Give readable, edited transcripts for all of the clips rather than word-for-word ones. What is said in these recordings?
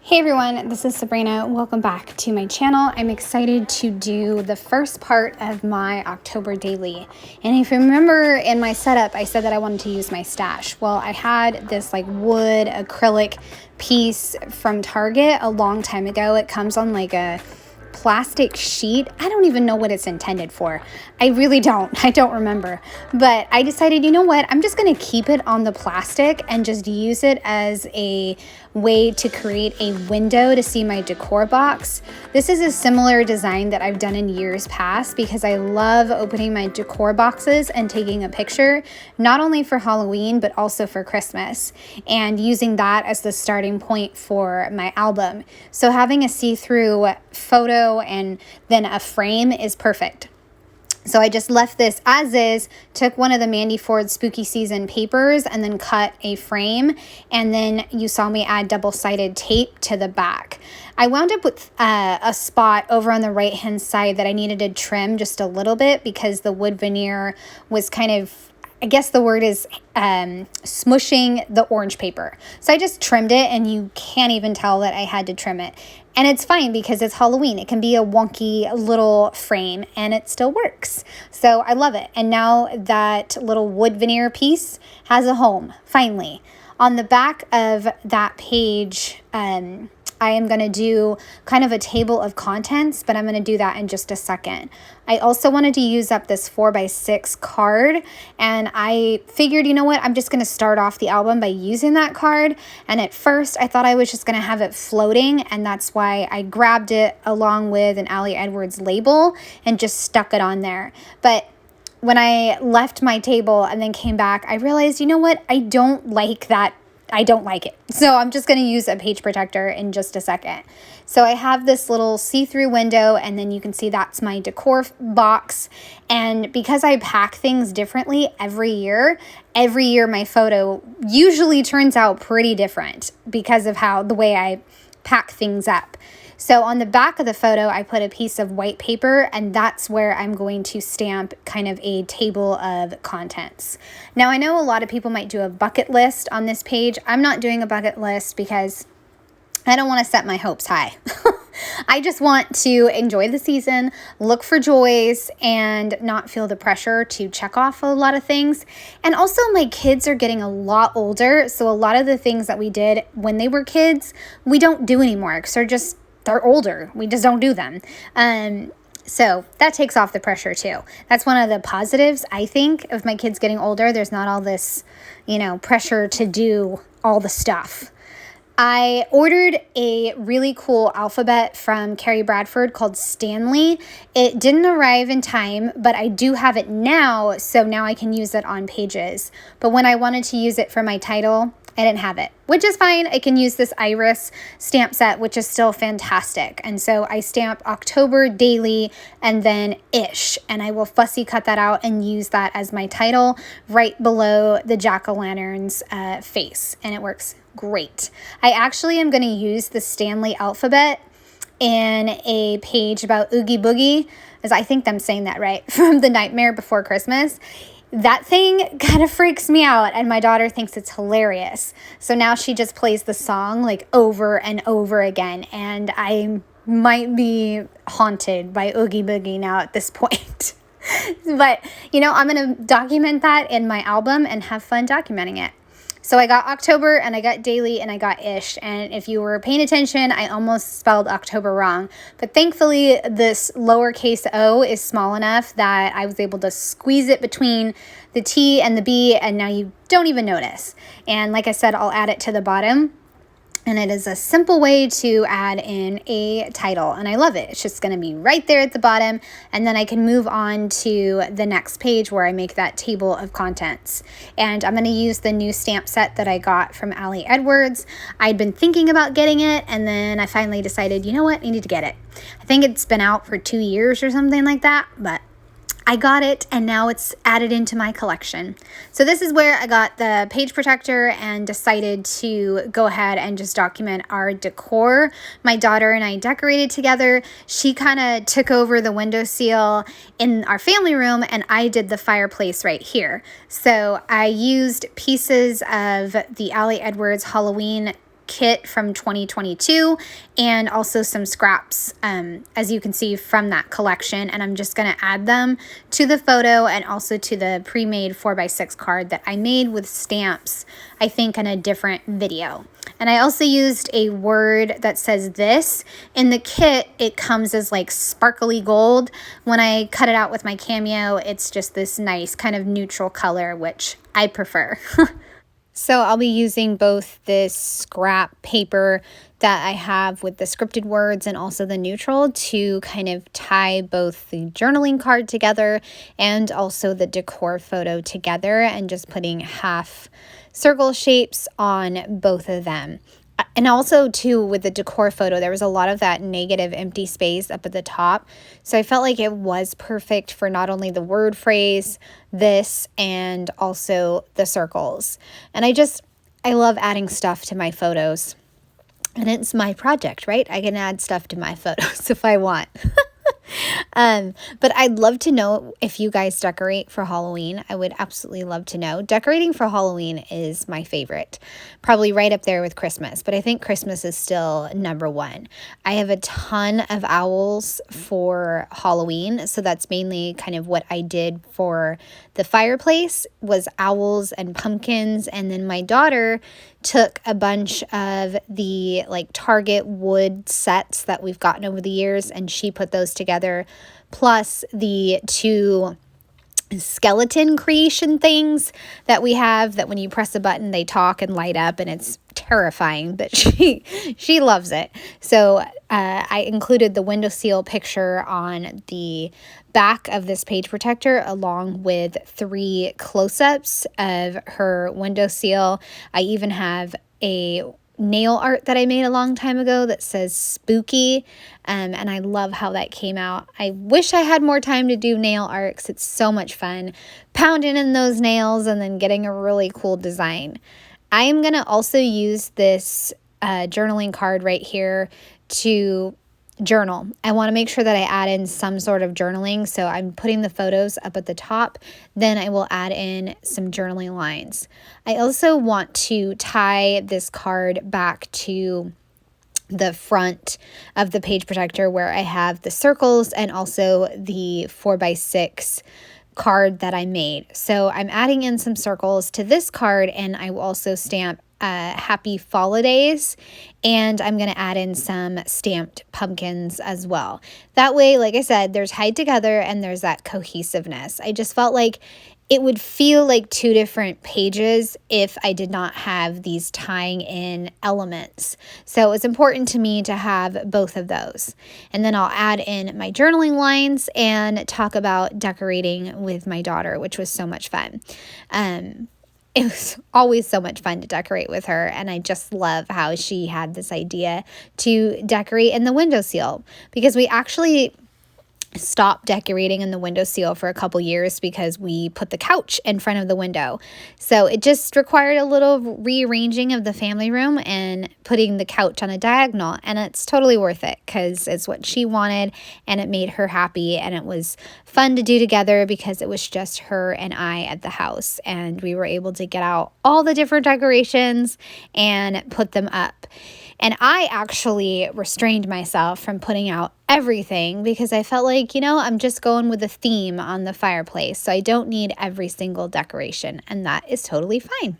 Hey everyone, this is Sabrina. Welcome back to my channel. I'm excited to do the first part of my October daily. And if you remember in my setup, I said that I wanted to use my stash. Well, I had this like wood acrylic piece from Target a long time ago. It comes on like a plastic sheet. I don't even know what it's intended for. I really don't. I don't remember. But I decided, you know what? I'm just going to keep it on the plastic and just use it as a way to create a window to see my decor box. This is a similar design that I've done in years past because I love opening my decor boxes and taking a picture, not only for Halloween, but also for Christmas, and using that as the starting point for my album. So having a see-through photo and then a frame is perfect. So I just left this as is, took one of the Mandy Ford Spooky Season papers and then cut a frame. And then you saw me add double-sided tape to the back. I wound up with a spot over on the right-hand side that I needed to trim just a little bit because the wood veneer was kind of, I guess the word is smushing the orange paper. So I just trimmed it and you can't even tell that I had to trim it. And it's fine because it's Halloween. It can be a wonky little frame and it still works. So I love it. And now that little wood veneer piece has a home, finally. On the back of that page, I am going to do kind of a table of contents, but I'm going to do that in just a second. I also wanted to use up this 4x6 card, and I figured, you know what, I'm just going to start off the album by using that card. And at first, I thought I was just going to have it floating, and that's why I grabbed it along with an Ali Edwards label and just stuck it on there. But when I left my table and then came back, I realized, you know what, I don't like that. I don't like it. So I'm just going to use a page protector in just a second. So I have this little see-through window, and then you can see that's my decor box. And because I pack things differently every year my photo usually turns out pretty different because of the way I pack things up. So on the back of the photo, I put a piece of white paper, and that's where I'm going to stamp kind of a table of contents. Now, I know a lot of people might do a bucket list on this page. I'm not doing a bucket list because I don't want to set my hopes high. I just want to enjoy the season, look for joys, and not feel the pressure to check off a lot of things. And also, my kids are getting a lot older, so a lot of the things that we did when they were kids, we don't do anymore because they're older. We just don't do them. So that takes off the pressure too. That's one of the positives, I think, of my kids getting older. There's not all this, pressure to do all the stuff. I ordered a really cool alphabet from Carrie Bradford called Stanley. It didn't arrive in time, but I do have it now, so now I can use it on pages. But when I wanted to use it for my title, I didn't have it, which is fine. I can use this Iris stamp set, which is still fantastic. And so I stamp October daily and then ish, and I will fussy cut that out and use that as my title right below the jack-o'-lantern's face, and it works great. I actually am going to use the Stanley alphabet in a page about Oogie Boogie, as I think I'm saying that right, from The Nightmare Before Christmas. That thing kind of freaks me out, and my daughter thinks it's hilarious. So now she just plays the song like over and over again, and I might be haunted by Oogie Boogie now at this point. But, I'm going to document that in my album and have fun documenting it. So I got October, and I got daily, and I got ish. And if you were paying attention, I almost spelled October wrong. But thankfully, this lowercase o is small enough that I was able to squeeze it between the T and the B, and now you don't even notice. And like I said, I'll add it to the bottom. And it is a simple way to add in a title, and I love it. It's just going to be right there at the bottom, and then I can move on to the next page where I make that table of contents. And I'm going to use the new stamp set that I got from Ali Edwards. I'd been thinking about getting it, and then I finally decided, you know what, I need to get it. I think it's been out for 2 years or something like that, but I got it, and now it's added into my collection. So this is where I got the page protector and decided to go ahead and just document our decor. My daughter and I decorated together. She kind of took over the windowsill in our family room, and I did the fireplace right here. So I used pieces of the Ali Edwards Halloween kit from 2022 and also some scraps, as you can see from that collection. And I'm just going to add them to the photo and also to the pre-made 4x6 card that I made with stamps, I think in a different video. And I also used a word that says this. In the kit, it comes as like sparkly gold. When I cut it out with my Cameo, it's just this nice kind of neutral color, which I prefer. So I'll be using both this scrap paper that I have with the scripted words and also the neutral to kind of tie both the journaling card together and also the decor photo together, and just putting half circle shapes on both of them. And also, too, with the decor photo, there was a lot of that negative empty space up at the top. So I felt like it was perfect for not only the word phrase, this, and also the circles. And I love adding stuff to my photos. And it's my project, right? I can add stuff to my photos if I want. But I'd love to know if you guys decorate for Halloween. I would absolutely love to know. Decorating for Halloween is my favorite, probably right up there with Christmas, but I think Christmas is still number one. I have a ton of owls for Halloween, so that's mainly kind of what I did for the fireplace, was owls and pumpkins. And then my daughter took a bunch of the like Target wood sets that we've gotten over the years, and she put those together, plus the two skeleton creation things that we have that when you press a button they talk and light up, and it's terrifying, but she loves it. So I included the windowsill picture on the back of this page protector, along with 3 close-ups of her windowsill. I even have a nail art that I made a long time ago that says spooky, and I love how that came out. I wish I had more time to do nail art because it's so much fun pounding in those nails and then getting a really cool design. I am going to also use this journaling card right here to journal. I want to make sure that I add in some sort of journaling, so I'm putting the photos up at the top, then I will add in some journaling lines. I also want to tie this card back to the front of the page protector where I have the circles and also the 4x6 card that I made. So I'm adding in some circles to this card, and I will also stamp Happy Holidays, and I'm going to add in some stamped pumpkins as well. That way, like I said, they're tied together and there's that cohesiveness. I just felt like it would feel like 2 different pages if I did not have these tying in elements. So it's important to me to have both of those. And then I'll add in my journaling lines and talk about decorating with my daughter, which was so much fun. It was always so much fun to decorate with her, and I just love how she had this idea to decorate in the windowsill, because we actually stopped decorating in the windowsill for a couple years because we put the couch in front of the window. So it just required a little rearranging of the family room and putting the couch on a diagonal, and it's totally worth it because it's what she wanted and it made her happy, and it was fun to do together because it was just her and I at the house, and we were able to get out all the different decorations and put them up. And I actually restrained myself from putting out everything because I felt like, I'm just going with a theme on the fireplace. So I don't need every single decoration, and that is totally fine.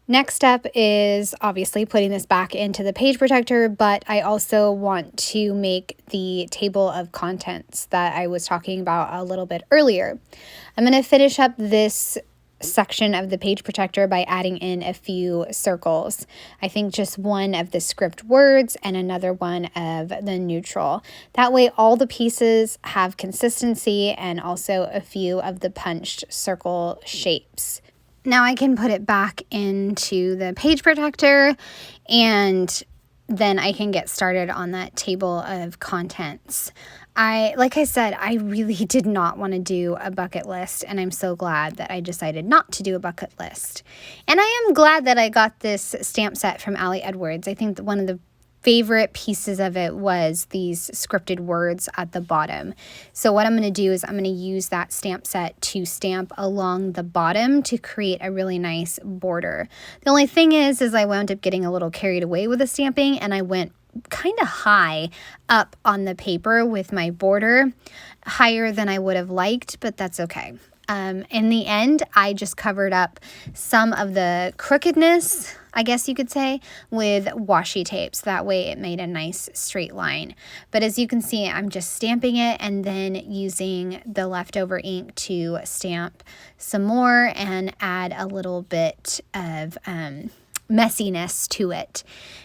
Next step is obviously putting this back into the page protector, but I also want to make the table of contents that I was talking about a little bit earlier. I'm going to finish up this section of the page protector by adding in a few circles. I think just one of the script words and another one of the neutral. That way all the pieces have consistency and also a few of the punched circle shapes. Now I can put it back into the page protector, and then I can get started on that table of contents. Like I said, I really did not want to do a bucket list, and I'm so glad that I decided not to do a bucket list. And I am glad that I got this stamp set from Ali Edwards. I think that one of the favorite pieces of it was these scripted words at the bottom. So what I'm going to do is I'm going to use that stamp set to stamp along the bottom to create a really nice border. The only thing is I wound up getting a little carried away with the stamping, and I went kind of high up on the paper with my border, higher than I would have liked, but that's okay. In the end, I just covered up some of the crookedness, I guess you could say, with washi tapes. That way it made a nice straight line. But as you can see, I'm just stamping it and then using the leftover ink to stamp some more and add a little bit of messiness to it.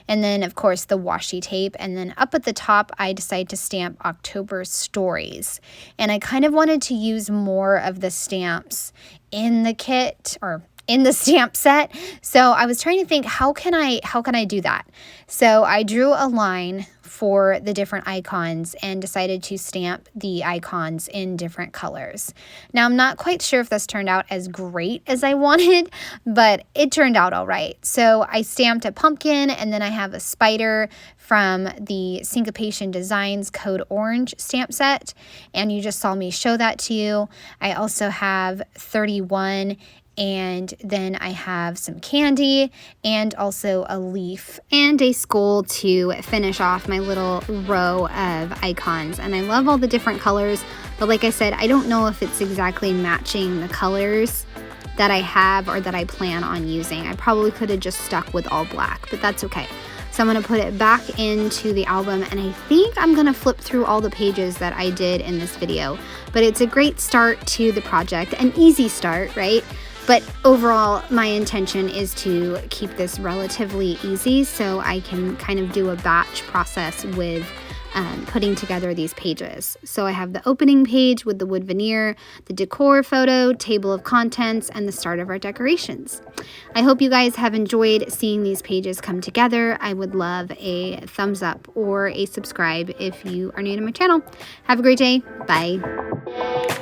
And then of course the washi tape, and then up at the top I decided to stamp October stories, and I kind of wanted to use more of the stamps in the kit or in the stamp set. So I was trying to think, how can I do that? So I drew a line for the different icons and decided to stamp the icons in different colors. Now, I'm not quite sure if this turned out as great as I wanted, but it turned out all right. So I stamped a pumpkin, and then I have a spider from the Syncopation Designs Code Orange stamp set, and you just saw me show that to you. I also have 31, and then I have some candy and also a leaf and a skull to finish off my little row of icons. And I love all the different colors, but like I said, I don't know if it's exactly matching the colors that I have or that I plan on using. I probably could have just stuck with all black, but that's okay. So I'm going to put it back into the album, and I think I'm going to flip through all the pages that I did in this video. But it's a great start to the project, an easy start, right? But overall, my intention is to keep this relatively easy so I can kind of do a batch process with putting together these pages. So I have the opening page with the wood veneer, the decor photo, table of contents, and the start of our decorations. I hope you guys have enjoyed seeing these pages come together. I would love a thumbs up or a subscribe if you are new to my channel. Have a great day. Bye.